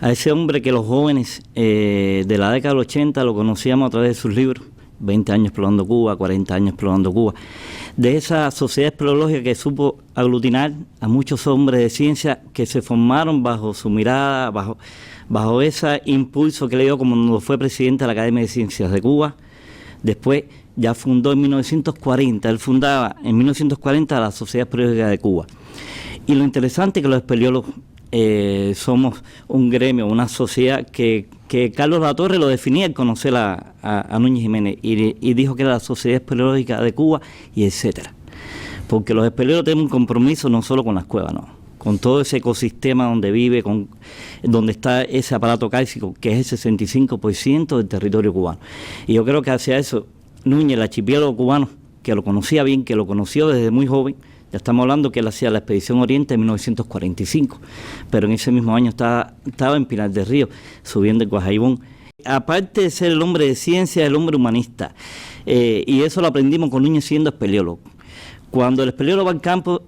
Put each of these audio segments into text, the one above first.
A ese hombre que los jóvenes de la década del 80 lo conocíamos a través de sus libros, 20 años explorando Cuba, 40 años explorando Cuba, de esa sociedad espeleológica que supo aglutinar a muchos hombres de ciencia que se formaron bajo su mirada, bajo ese impulso que le dio cuando fue presidente de la Academia de Ciencias de Cuba. Después ya fundó en 1940, él fundaba en 1940 la Sociedad Espeleológica de Cuba. Y lo interesante es que los espeleólogos somos un gremio, una sociedad que Carlos Latorre lo definía al conocer a Núñez Jiménez y dijo que era la Sociedad Espeleológica de Cuba y etcétera. Porque los espeleólogos tienen un compromiso no solo con las cuevas, no, con todo ese ecosistema donde vive, donde está ese aparato cárcico, que es el 65% del territorio cubano. Y yo creo que hacia eso, Núñez, el archipiélago cubano, que lo conocía bien, que lo conoció desde muy joven, ya estamos hablando que él hacía la Expedición Oriente en 1945, pero en ese mismo año estaba en Pinar del Río, subiendo el Guajaibón. Aparte de ser el hombre de ciencia, el hombre humanista, y eso lo aprendimos con Núñez siendo espeleólogo. Cuando el espeleólogo va al campo,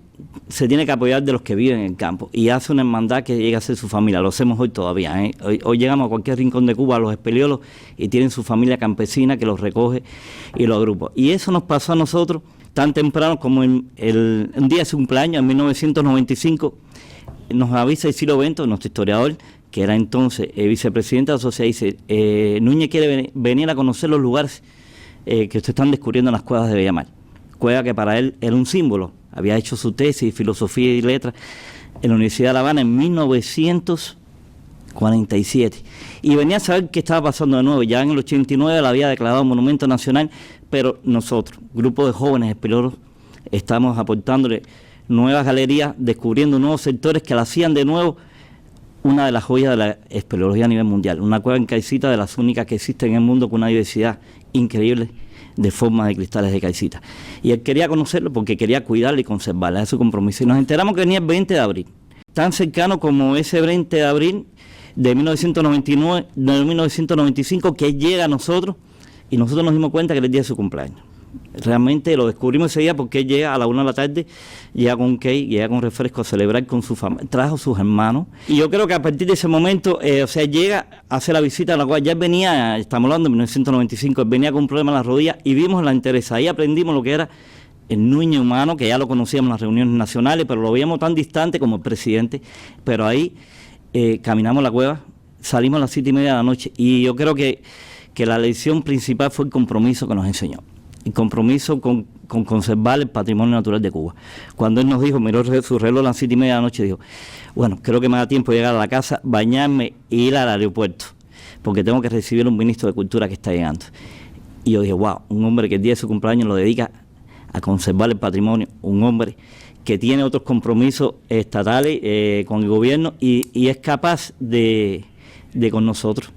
se tiene que apoyar de los que viven en el campo y hace una hermandad que llega a ser su familia. Lo hacemos hoy todavía, ¿eh? Hoy llegamos a cualquier rincón de Cuba, a los espeleólogos, y tienen su familia campesina que los recoge y los agrupa. Y eso nos pasó a nosotros tan temprano como un día de su cumpleaños, en 1995, nos avisa Isidro Bento, nuestro historiador, que era entonces vicepresidente de la sociedad, y dice, Núñez quiere venir a conocer los lugares que ustedes están descubriendo en las cuevas de Bellamar. Cueva que para él era un símbolo. Había hecho su tesis, filosofía y letras en la Universidad de La Habana en 1947. Y venía a saber qué estaba pasando de nuevo. Ya en el 89 la había declarado monumento nacional, pero nosotros, grupo de jóvenes espeleólogos, estamos aportándole nuevas galerías, descubriendo nuevos sectores que la hacían de nuevo una de las joyas de la espeleología a nivel mundial. Una cueva en calcita de las únicas que existen en el mundo con una diversidad increíble de formas de cristales de calcita. Y él quería conocerlo porque quería cuidarla y conservarla, es su compromiso. Y nos enteramos que venía el 20 de abril, tan cercano como ese 20 de abril de 1999, de 1995, que llega a nosotros, y nosotros nos dimos cuenta que era el día de su cumpleaños. Realmente lo descubrimos ese día porque él llega a la 1 de la tarde, llega con cake, llega con refresco a celebrar con su familia, trajo sus hermanos. Y yo creo que a partir de ese momento, llega a hacer la visita a la cual ya venía, estamos hablando de 1995, él venía con un problema en la rodilla y vimos la interés. Ahí aprendimos lo que era el Núñez humano, que ya lo conocíamos en las reuniones nacionales, pero lo veíamos tan distante como el presidente. Pero ahí caminamos la cueva, salimos a las 7:30 de la noche y yo creo que la lección principal fue el compromiso que nos enseñó. El compromiso con conservar el patrimonio natural de Cuba. Cuando él nos dijo, miró su reloj a las 7:30 de la noche, dijo, bueno, creo que me da tiempo de llegar a la casa, bañarme e ir al aeropuerto, porque tengo que recibir un ministro de Cultura que está llegando. Y yo dije, wow, un hombre que el día de su cumpleaños lo dedica a conservar el patrimonio, un hombre que tiene otros compromisos estatales con el gobierno y es capaz de con nosotros,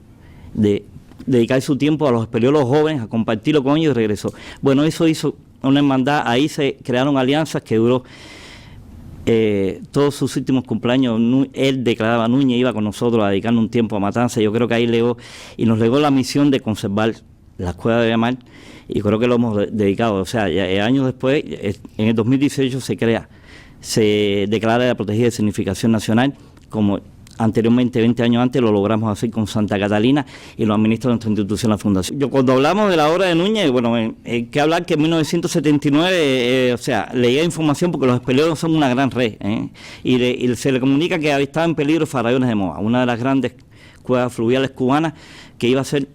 de dedicar su tiempo a los espeleólogos jóvenes, a compartirlo con ellos y regresó. Bueno, eso hizo una hermandad, ahí se crearon alianzas que duró todos sus últimos cumpleaños. Él declaraba, Núñez iba con nosotros a dedicarnos un tiempo a Matanza. Yo creo que ahí nos legó la misión de conservar las cuevas de Bellamar y creo que lo hemos dedicado. O sea, años después, en el 2018 se declara la protegida de significación nacional, como anteriormente, 20 años antes, lo logramos hacer con Santa Catalina y lo administra nuestra institución, la Fundación. Cuando hablamos de la obra de Núñez, bueno, hay que hablar que en 1979, leía información porque los espeleólogos son una gran red, y se le comunica que estaba en peligro Farallones de Moa, una de las grandes cuevas fluviales cubanas que iba a ser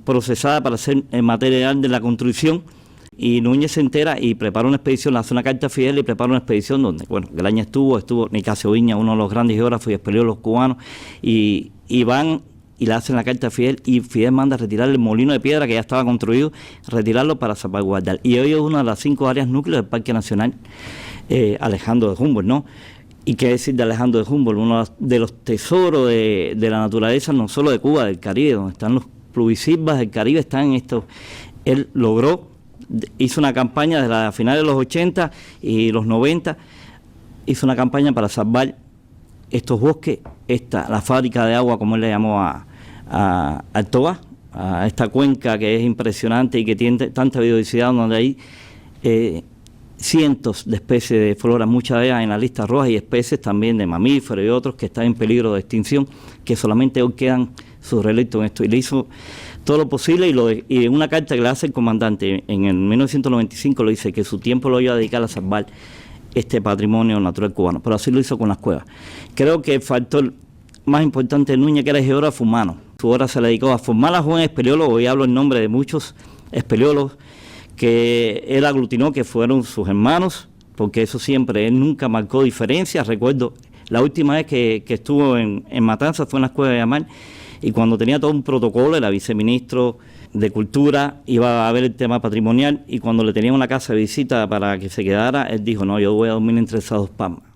procesada para ser material de la construcción. Y Núñez se entera y prepara una expedición, hace una carta a Fidel y prepara una expedición donde, bueno, Graña estuvo Nicasio Viña, uno de los grandes geógrafos y espeleólogos cubanos, y van y le hacen la carta a Fidel, y Fidel manda a retirar el molino de piedra que ya estaba construido, retirarlo para salvaguardar. Y hoy es una de las 5 áreas núcleos del Parque Nacional Alejandro de Humboldt, ¿no? Y qué decir de Alejandro de Humboldt, uno de los tesoros de la naturaleza, no solo de Cuba, del Caribe, donde están los pluvisilvas del Caribe, están en esto. Él hizo una campaña desde la finales de los 80 y los 90, hizo una campaña para salvar estos bosques, la fábrica de agua, como él le llamó al Toba, a esta cuenca que es impresionante y que tiene tanta biodiversidad, donde ahí cientos de especies de flora, muchas de ellas en la lista roja, y especies también de mamíferos y otros que están en peligro de extinción, que solamente hoy quedan sus relictos en esto. Y le hizo todo lo posible y en una carta que le hace el comandante en el 1995 le dice que su tiempo lo iba a dedicar a salvar este patrimonio natural cubano, pero así lo hizo con las cuevas. Creo que el factor más importante de Núñez, que era geógrafo humano, su obra se le dedicó a formar a jóvenes espeleólogos, y hablo en nombre de muchos espeleólogos que él aglutinó, que fueron sus hermanos, porque eso siempre, él nunca marcó diferencias. Recuerdo la última vez que estuvo en Matanzas fue en las cuevas de Yamal, y cuando tenía todo un protocolo, era viceministro de Cultura, iba a ver el tema patrimonial, y cuando le tenía una casa de visita para que se quedara, él dijo, no, yo voy a dormir entre esas dos palmas.